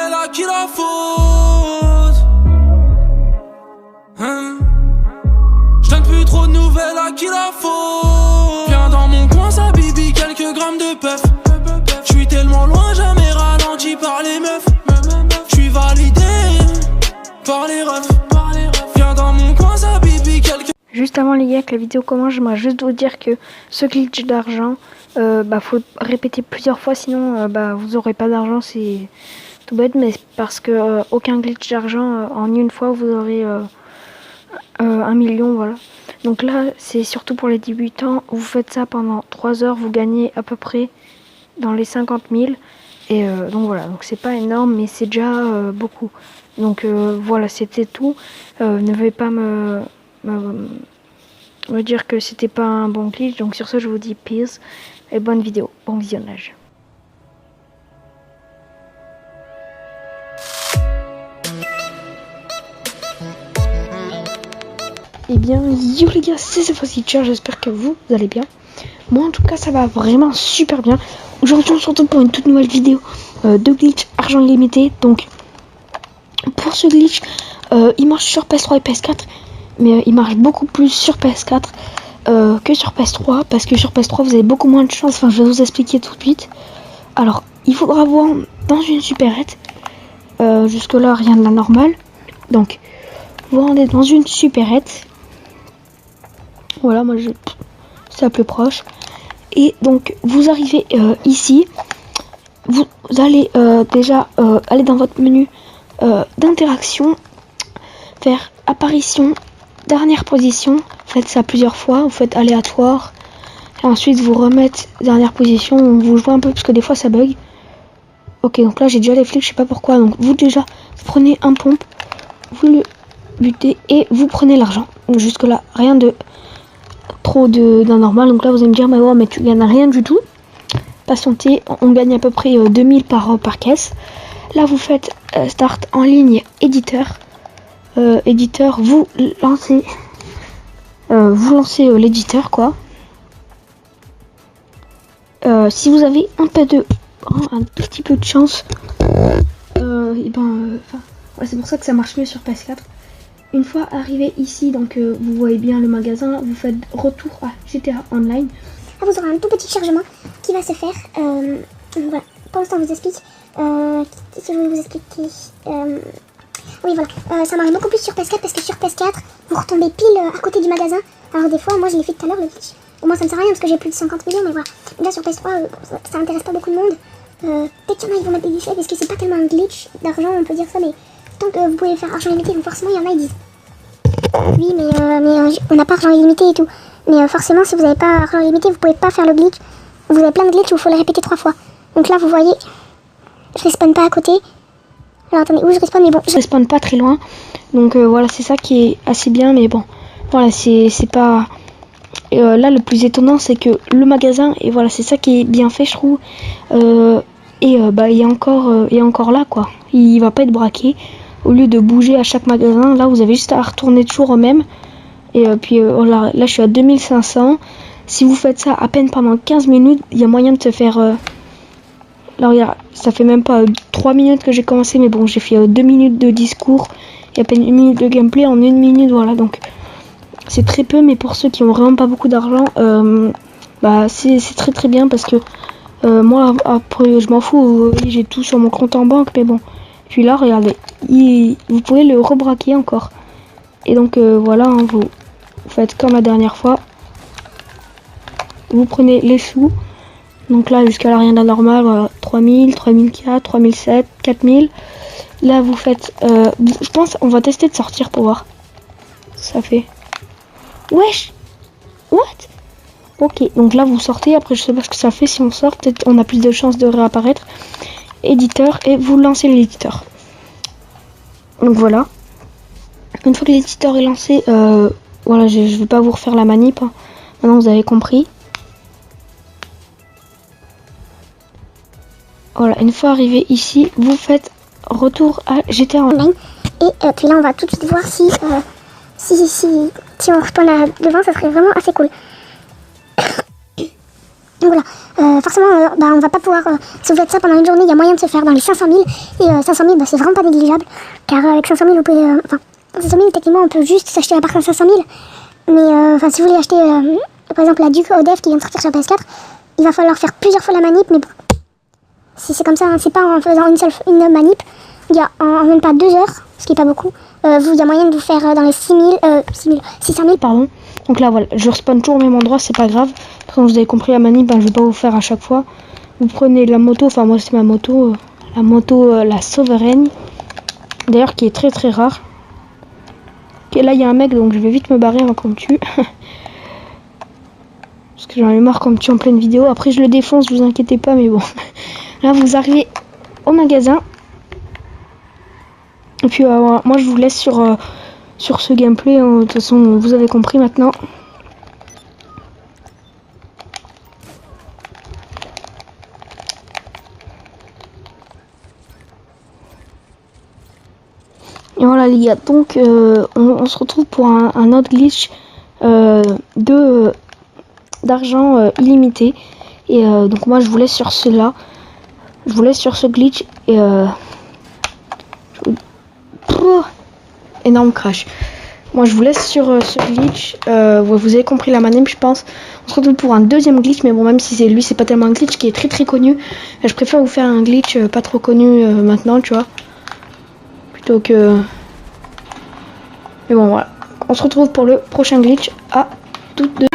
nouvelle, à qui la faute? Hein? Je donne plus trop de nouvelles, à qui la faute? Viens dans mon coin, ça bibi, quelques grammes de puff. Je suis tellement loin, jamais ralenti par les meufs. Je suis validé par les refs. Viens dans mon coin, ça bibi, quelques... Juste avant les gars que la vidéo commence, j'aimerais juste vous dire que ce glitch d'argent, faut répéter plusieurs fois, sinon vous aurez pas d'argent, c'est tout bête, mais parce que aucun glitch d'argent en une fois vous aurez 1 million, voilà. Donc là c'est surtout pour les débutants, vous faites ça pendant 3 heures, vous gagnez à peu près dans les 50 000, et donc voilà, donc c'est pas énorme, mais c'est déjà beaucoup. Donc voilà, c'était tout. Ne veuillez pas me dire que c'était pas un bon glitch. Donc sur ce, je vous dis peace et bonne vidéo, bon visionnage. Et bien yo les gars, c'est cette fois-ci Tchar, j'espère que vous allez bien. Moi en tout cas ça va vraiment super bien. Aujourd'hui on se retrouve pour une toute nouvelle vidéo de glitch argent illimité. Donc pour ce glitch, il marche sur PS3 et PS4. Mais il marche beaucoup plus sur PS4 que sur PS3. Parce que sur PS3 vous avez beaucoup moins de chance. Enfin je vais vous expliquer tout de suite. Alors il faudra voir dans une supérette. Jusque là rien de l'anormal. Donc vous rendez dans une supérette. Voilà, moi c'est la plus proche. Et donc vous arrivez ici. Vous allez déjà aller dans votre menu d'interaction. Faire apparition, dernière position, faites ça plusieurs fois, vous faites aléatoire, et ensuite vous remettez dernière position, vous jouez un peu parce que des fois ça bug. Ok, donc là j'ai déjà les flics, je sais pas pourquoi, donc vous prenez un pompe, vous le butez et vous prenez l'argent. Donc jusque là rien de trop d'anormal, donc là vous allez me dire mais ouais mais tu gagnes rien du tout. Patientez, on gagne à peu près 2000 par caisse. Là vous faites start en ligne éditeur. Éditeur, vous lancez l'éditeur quoi. Si vous avez un tout petit peu de chance, c'est pour ça que ça marche mieux sur PS4. Une fois arrivé ici, donc vous voyez bien le magasin, vous faites retour à GTA Online. Là vous aurez un tout petit chargement qui va se faire. Voilà, pour l'instant je vous explique. Si je voulais vous expliquer. Oui voilà, ça marche beaucoup plus sur PS4 parce que sur PS4 vous retombez pile à côté du magasin. Alors des fois moi je l'ai fait tout à l'heure le glitch. Au moins ça ne sert à rien parce que j'ai plus de 50 millions, mais voilà. Là sur PS3 ça intéresse pas beaucoup de monde. Peut-être qu'il y en a ils vont mettre des guichets parce que c'est pas tellement un glitch d'argent, on peut dire ça, mais tant que vous pouvez faire argent illimité, donc forcément il y en a ils disent oui mais on n'a pas argent illimité et tout. Mais forcément si vous n'avez pas argent illimité vous pouvez pas faire le glitch. Vous avez plein de glitch où il faut les répéter 3 fois. Donc là vous voyez, je respawn pas à côté. Alors attendez, où je respawn, mais bon, Je respawn pas très loin. Donc voilà, c'est ça qui est assez bien, mais bon, voilà, c'est pas... là, le plus étonnant, c'est que le magasin, et voilà, c'est ça qui est bien fait, je trouve. Il est encore là, quoi. Il va pas être braqué. Au lieu de bouger à chaque magasin, là, vous avez juste à retourner toujours au même. Et puis là, je suis à 2500. Si vous faites ça à peine pendant 15 minutes, il y a moyen de se faire... Là, regarde, ça fait même pas 3 minutes que j'ai commencé, mais bon, j'ai fait 2 minutes de discours et à peine 1 minute de gameplay en 1 minute, voilà. Donc, c'est très peu, mais pour ceux qui ont vraiment pas beaucoup d'argent, c'est très très bien parce que moi, après, je m'en fous, j'ai tout sur mon compte en banque, mais bon. Puis là, regardez, vous pouvez le rebraquer encore. Et donc, voilà, hein, vous faites comme la dernière fois. Vous prenez les sous. Donc là, jusqu'à là, rien d'anormal, voilà, 3000, 3004, 3007, 4000. Là, vous faites... je pense on va tester de sortir pour voir. Ça fait... Wesh! What? Ok, donc là, vous sortez. Après, je sais pas ce que ça fait. Si on sort, peut-être on a plus de chances de réapparaître. Éditeur, et vous lancez l'éditeur. Donc voilà. Une fois que l'éditeur est lancé, voilà, je vais pas vous refaire la manip. Hein. Maintenant, vous avez compris. Voilà, une fois arrivé ici, vous faites retour à GTA Online. Et puis là, on va tout de suite voir si on retourne là devant, ça serait vraiment assez cool. Donc voilà, forcément, on va pas pouvoir si vous faites ça pendant une journée, il y a moyen de se faire dans les 500 000. Et 500 000, c'est vraiment pas négligeable. Car avec 500 000, vous pouvez... 500 000, techniquement, on peut juste s'acheter l'appart à 500 000. Mais si vous voulez acheter, par exemple, la Duke Odef qui vient de sortir sur PS4, il va falloir faire plusieurs fois la manip. Mais bon, si c'est comme ça, hein, c'est pas en faisant une manip. Il y a en même pas 2 heures, ce qui est pas beaucoup. Il y a moyen de vous faire dans les 600 000, pardon. Donc là, voilà, je respawn toujours au même endroit, c'est pas grave. Comme vous avez compris la manip, je vais pas vous faire à chaque fois. Vous prenez la moto, enfin moi c'est ma moto, la Sovereign. D'ailleurs qui est très très rare. Ok, là il y a un mec, donc je vais vite me barrer avant qu'on me tue. Parce que j'en ai marre qu'on me tue en pleine vidéo. Après je le défonce, vous inquiétez pas, mais bon. Là vous arrivez au magasin. Et puis voilà, moi je vous laisse sur ce gameplay. De toute façon vous avez compris maintenant. Et voilà les gars, donc on se retrouve pour un autre glitch d'argent illimité. Et donc moi je vous laisse sur cela. Je vous laisse sur ce glitch et énorme crash. Moi je vous laisse sur ce glitch. Vous avez compris la manip je pense. On se retrouve pour un deuxième glitch, mais bon même si c'est lui c'est pas tellement un glitch qui est très très connu. Je préfère vous faire un glitch pas trop connu maintenant tu vois. Plutôt que... Mais bon voilà. On se retrouve pour le prochain glitch. À toutes de